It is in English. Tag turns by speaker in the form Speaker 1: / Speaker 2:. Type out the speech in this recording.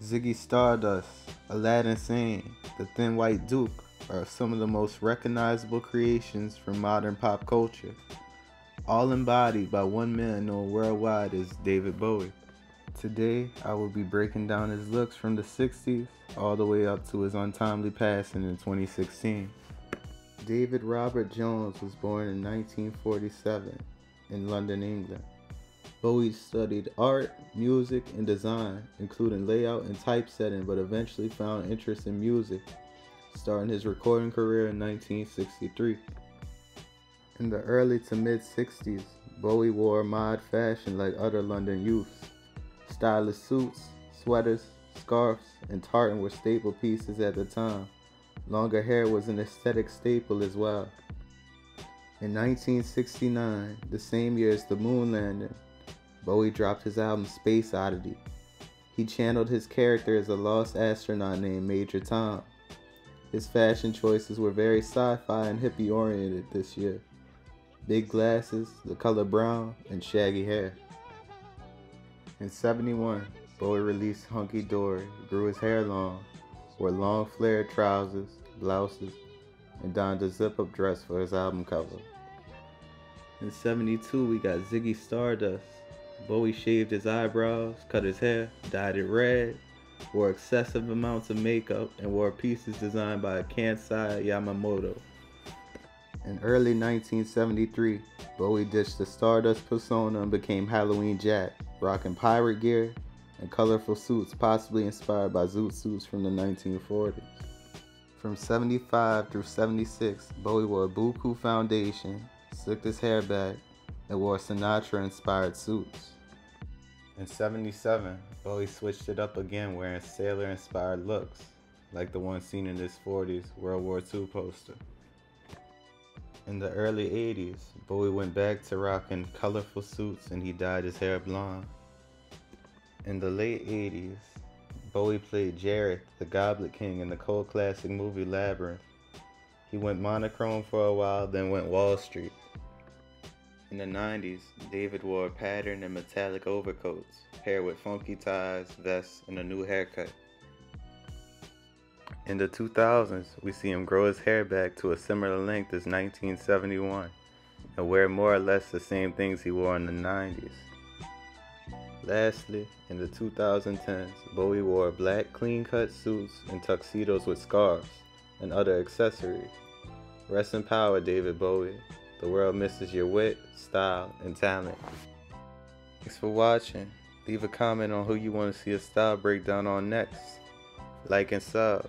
Speaker 1: Ziggy Stardust, Aladdin Sane, The Thin White Duke are some of the most recognizable creations from modern pop culture, all embodied by one man known worldwide as David Bowie. Today, I will be breaking down his looks from the 60s all the way up to his untimely passing in 2016. David Robert Jones was born in 1947 in London, England. Bowie studied art, music, and design, including layout and typesetting, but eventually found interest in music, starting his recording career in 1963. In the early to mid 60s, Bowie wore mod fashion like other London youths. Stylish suits, sweaters, scarves, and tartan were staple pieces at the time. Longer hair was an aesthetic staple as well. In 1969, the same year as the moon landing, Bowie dropped his album Space Oddity. He channeled his character as a lost astronaut named Major Tom. His fashion choices were very sci-fi and hippie oriented this year. Big glasses, the color brown, and shaggy hair. In '71, Bowie released Hunky Dory, grew his hair long, wore long flared trousers, blouses, and donned a zip-up dress for his album cover. In '72, we got Ziggy Stardust. Bowie shaved his eyebrows, cut his hair, dyed it red, wore excessive amounts of makeup, and wore pieces designed by Kansai Yamamoto. In early 1973, Bowie ditched the Stardust persona and became Halloween Jack, rocking pirate gear and colorful suits possibly inspired by zoot suits from the 1940s. From '75 through '76, Bowie wore a buku foundation, slicked his hair back, and wore Sinatra-inspired suits. In '77, Bowie switched it up again wearing sailor-inspired looks, like the one seen in his '40s World War II poster. In the early '80s, Bowie went back to rocking colorful suits and he dyed his hair blonde. In the late '80s, Bowie played Jareth, the Goblet King in the cult classic movie Labyrinth. He went monochrome for a while, then went Wall Street. In the '90s, David wore patterned and metallic overcoats, paired with funky ties, vests, and a new haircut. In the 2000s, we see him grow his hair back to a similar length as 1971, and wear more or less the same things he wore in the '90s. Lastly, in the 2010s, Bowie wore black clean-cut suits and tuxedos with scarves and other accessories. Rest in power, David Bowie. The world misses your wit, style, and talent. Thanks for watching. Leave a comment on who you want to see a style breakdown on next. Like and sub.